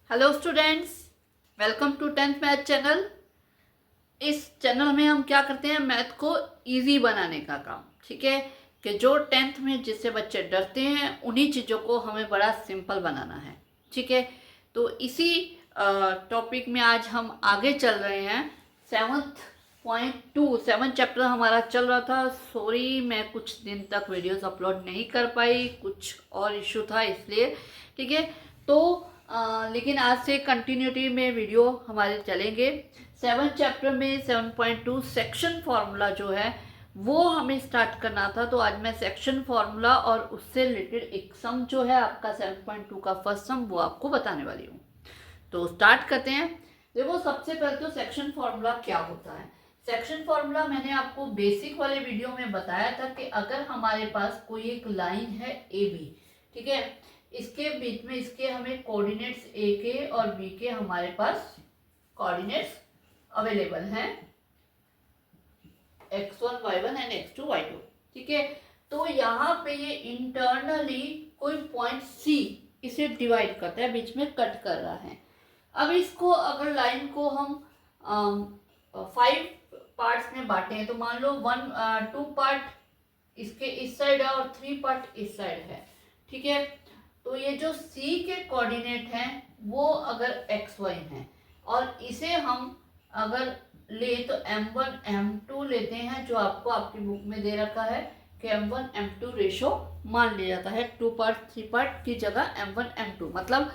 Hello students, welcome to 10th math channel. इस channel में हम क्या करते हैं, मैथ को इजी बनाने का काम। ठीक है, कि जो 10th में जिससे बच्चे डरते हैं उन्हीं चीज़ों को हमें बड़ा सिंपल बनाना है। ठीक है, तो इसी टॉपिक में आज हम आगे चल रहे हैं। 7.2 चैप्टर हमारा चल रहा था। सॉरी, मैं कुछ दिन तक वीडियोस अपलोड नहीं कर पाई, कुछ और इशू था इसलिए। ठीक है, तो लेकिन आज से कंटिन्यूटी में वीडियो हमारे चलेंगे। 7 चैप्टर में 7.2 सेक्शन फार्मूला जो है वो हमें स्टार्ट करना था। तो आज मैं सेक्शन फार्मूला और उससे रिलेटेड एक सम जो है आपका 7.2 का फर्स्ट सम वो आपको बताने वाली हूँ। तो स्टार्ट करते हैं। देखो, सबसे पहले तो सेक्शन फार्मूला क्या होता है। सेक्शन फार्मूला मैंने आपको बेसिक वाले वीडियो में बताया था कि अगर हमारे पास कोई एक लाइन है ए बी, ठीक है, इसके बीच में इसके हमें कोऑर्डिनेट्स ए के और बी के हमारे पास कोऑर्डिनेट्स अवेलेबल हैं, x1 y1 and x2 y2। ठीक है, तो यहाँ पे ये इंटरनली कोई पॉइंट C इसे डिवाइड करता है, बीच में कट कर रहा है। अब इसको अगर लाइन को हम 5 पार्ट्स में बांटे हैं तो मान लो 2 पार्ट इसके इस साइड है और 3 पार्ट इस साइड है। ठीक है, तो ये जो C के कोऑर्डिनेट हैं वो अगर xy हैं और इसे हम अगर ले तो m1 m2 लेते हैं, जो आपको आपकी बुक में दे रखा है कि m1 m2 रेशो मान लिया जाता है। 2 पार्ट 3 पार्ट की जगह m1 m2, मतलब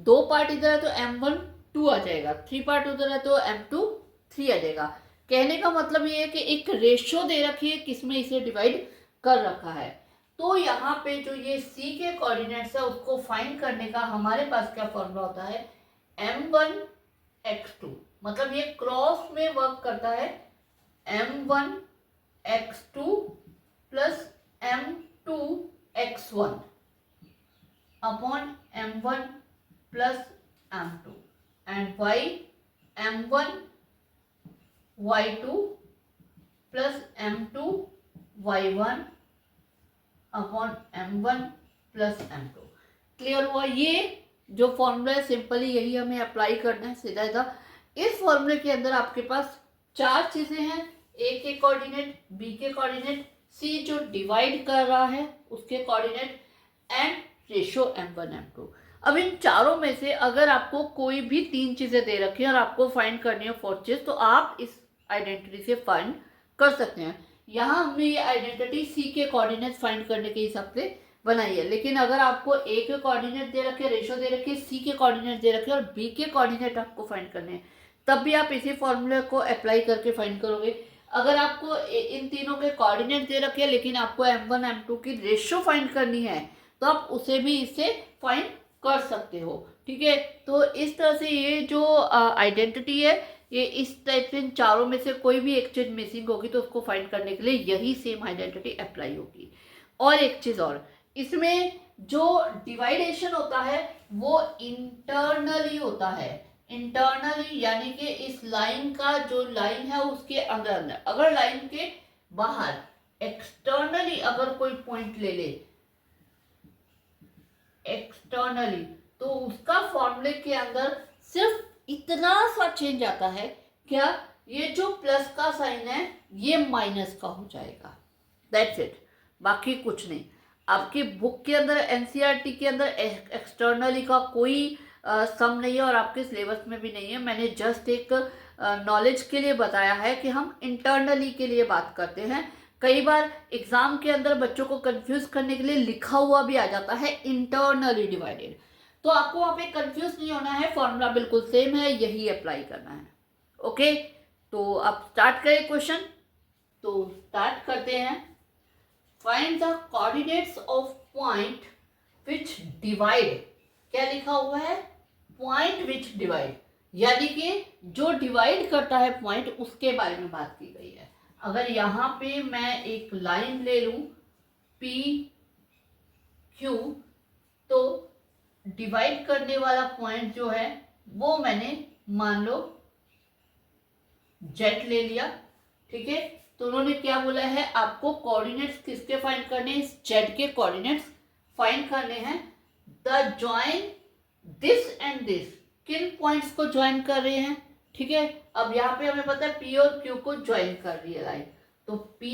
2 पार्ट इधर है तो m1 2 आ जाएगा, 3 पार्ट उधर है तो m2 3 आ जाएगा। कहने का मतलब ये है कि एक रेशो दे रखी है किसमें इसे डिवाइड कर रखा है। तो यहाँ पे जो ये C के कोऑर्डिनेट्स है उसको फाइंड करने का हमारे पास क्या फॉर्मूला होता है, m1 x2, मतलब ये क्रॉस में वर्क करता है m1 x2 plus m2 x1 upon m1 plus m2 and y m1 y2 plus m2 y1 upon m1 plus m2। Clear हुआ? ये जो फॉर्मूला है सिंपली यही हमें अप्लाई करना है सीधा सीधा। इस फॉर्मूले के अंदर आपके पास 4 चीजें हैं, ए के कोऑर्डिनेट, बी के कोऑर्डिनेट, सी जो डिवाइड कर रहा है उसके coordinate and ratio m1 m2। अब इन चारों में से अगर आपको कोई भी 3 चीजें दे रखी हैं और आपको फाइंड करनी है 4th चीज, तो आप इस आइडेंटिटी से फाइंड कर सकते हैं। यहाँ हमने ये आइडेंटिटी सी के कोऑर्डिनेट फाइंड करने के हिसाब से बनाई है, लेकिन अगर आपको ए के कोऑर्डिनेट दे रखे, रेशो दे रखे, सी के कोऑर्डिनेट दे रखे और बी के कोऑर्डिनेट आपको फाइंड करने हैं, तब भी आप इसी फॉर्मूले को अप्लाई करके फाइंड करोगे। अगर आपको इन तीनों के कोऑर्डिनेट दे रखे लेकिन आपको m1 m2 की रेशो फाइंड करनी है तो आप उसे भी इससे फाइंड कर सकते हो। ठीक है, तो इस तरह से ये जो आइडेंटिटी है ये इस टाइप से इन चारों में से कोई भी एक चीज मिसिंग होगी तो उसको फाइंड करने के लिए यही सेम आइडेंटिटी अप्लाई होगी। और एक चीज और, इसमें जो डिवाइडेशन होता है वो इंटरनली होता है। इंटरनली यानी कि इस लाइन का जो लाइन है उसके अंदर अंदर, अगर लाइन के बाहर एक्सटर्नली अगर कोई पॉइंट ले ले एक्सटर्नली, तो उसका फॉर्मूले के अंदर सिर्फ इतना सा चेंज आता है, क्या, ये जो प्लस का साइन है ये माइनस का हो जाएगा, दैट्स इट, बाकी कुछ नहीं। आपकी बुक के अंदर एनसीईआरटी के अंदर एक्सटर्नली का कोई सम नहीं है और आपके सिलेबस में भी नहीं है। मैंने जस्ट एक नॉलेज के लिए बताया है कि हम इंटरनली के लिए बात करते हैं। कई बार एग्जाम के अंदर बच्चों को कंफ्यूज करने के लिए लिखा हुआ भी आ जाता है इंटरनली डिवाइडेड, तो आपको वहां पे कंफ्यूज नहीं होना है, फॉर्मूला बिल्कुल सेम है, यही अप्लाई करना है। ओके, तो अब स्टार्ट करें क्वेश्चन। तो स्टार्ट करते हैं। Find the coordinates of point which divide, क्या लिखा हुआ है, पॉइंट विच डिवाइड, यानी कि जो डिवाइड करता है पॉइंट उसके बारे में बात की गई है। अगर यहाँ पे मैं एक लाइन ले लूं पी क्यू, तो डिवाइड करने वाला पॉइंट जो है वो मैंने मान लो जेड ले लिया। ठीक है, तो उन्होंने क्या बोला है, आपको कोऑर्डिनेट्स किसके फाइंड करने हैं, जेड के कोऑर्डिनेट्स फाइंड करने हैं। The join this and this, किन पॉइंट्स को ज्वाइन कर रहे हैं, ठीक है। अब यहाँ पे हमें पता है P और Q को ज्वाइन कर रही है लाइन, तो P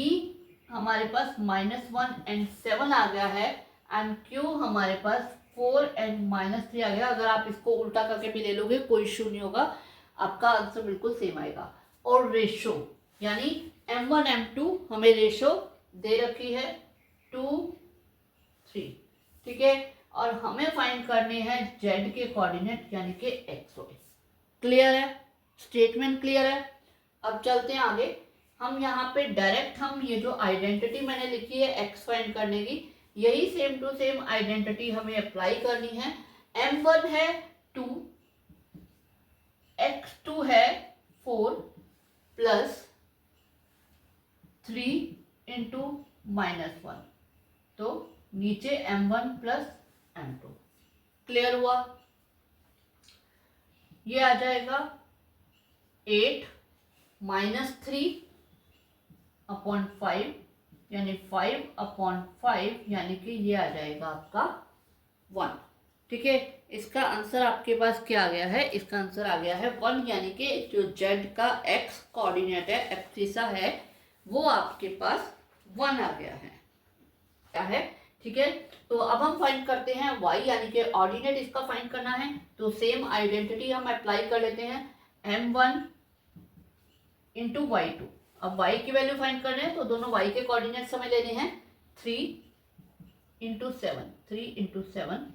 हमारे पास -1 and 7 आ गया है एंड Q हमारे पास 4 and -3 आ गया। अगर आप इसको उल्टा करके भी ले लोगे कोई इशू नहीं होगा, आपका आंसर बिल्कुल सेम आएगा। और रेशो यानी M1 M2 हमें रेशो दे रखी है 2 3, ठीक है। और हमें फाइंड करने हैं Z के कोऑर्डिनेट यानी कि x y। क्लियर है, स्टेटमेंट क्लियर है। अब चलते हैं आगे। हम यहाँ पे डायरेक्ट हम ये जो आइडेंटिटी मैंने लिखी है x फाइंड करने की, यही सेम टू सेम आइडेंटिटी हमें अप्लाई करनी है। M1 है 2, x2 है 4 प्लस 3 इंटू -1, तो नीचे M1 प्लस M2। क्लियर हुआ? ये आ जाएगा 8 -3 अपॉन 5 यानी 5 अपॉन 5 यानी कि ये आ जाएगा आपका 1, ठीक है। इसका आंसर आपके पास क्या आ गया है? इसका आंसर आ गया है 1, यानी कि जो Z का x कोऑर्डिनेट है, एब्सिसा है, वो आपके पास 1 आ गया है, क्या है, ठीक है। तो अब हम फाइंड करते हैं y, यानी कि ऑर्डिनेट इसका फाइंड करना है। तो सेम आइडेंटिटी हम अप्लाई कर लेते हैं, M1 इंटू y2। अब y की वैल्यू फाइंड करना है तो दोनों y के कोऑर्डिनेट्स हमें लेने हैं, 3 इंटू 7, 3 इंटू 7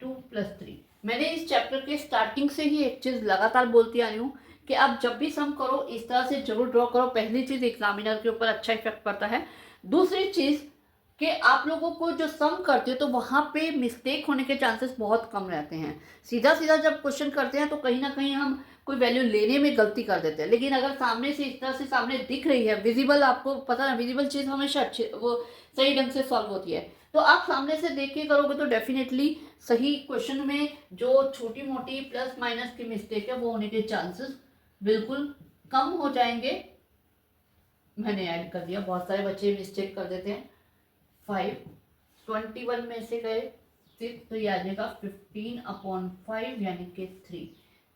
2 प्लस 3। मैंने इस चैप्टर के स्टार्टिंग से ही एक चीज़ लगातार बोलती आ रही हूँ कि आप जब भी सम करो इस तरह से जरूर ड्रॉ करो। पहली चीज़, एग्जामिनर के ऊपर अच्छा इफेक्ट पड़ता है। दूसरी चीज़ कि आप लोगों को जो सम करते हो तो वहाँ पे मिस्टेक होने के चांसेस बहुत कम रहते हैं। सीधा सीधा जब क्वेश्चन करते हैं तो कहीं ना कहीं हम कोई वैल्यू लेने में गलती कर देते हैं, लेकिन अगर सामने से इस तरह से सामने दिख रही है, विजिबल, आपको पता है विजिबल चीज़ हमेशा अच्छी, वो सही ढंग से सॉल्व होती है। तो आप सामने से देख के करोगे तो डेफिनेटली सही क्वेश्चन में जो छोटी मोटी प्लस माइनस की मिस्टेक है वो होने के चांसेस बिल्कुल कम हो जाएंगे। मैंने ऐड कर दिया, बहुत सारे बच्चे मिस्टेक कर देते हैं। 5 21 में से गए 6, तो ये आ जाएगा 15 अपॉन 5 यानी कि 3।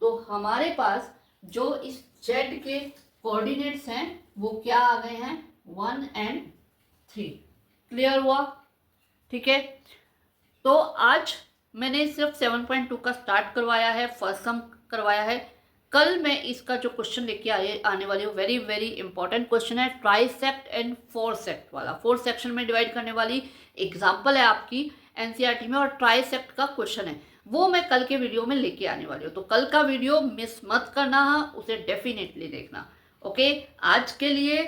तो हमारे पास जो इस Z के कोऑर्डिनेट्स हैं वो क्या आ गए हैं, 1 and 3। क्लियर हुआ? ठीक है। तो आज मैंने सिर्फ 7.2 का स्टार्ट करवाया है, फर्स्ट सम करवाया है। कल मैं इसका जो क्वेश्चन लेके आने वाली हूँ, वेरी वेरी इंपॉर्टेंट क्वेश्चन है, ट्राइसेक्ट एंड फोरसेक्ट वाला। 4 सेक्शन में डिवाइड करने वाली एग्जाम्पल है आपकी एनसीईआरटी में, और ट्राइसेक्ट का क्वेश्चन है, वो मैं कल के वीडियो में लेके आने वाली हूँ। तो कल का वीडियो मिस मत करना, उसे डेफिनेटली देखना। ओके, आज के लिए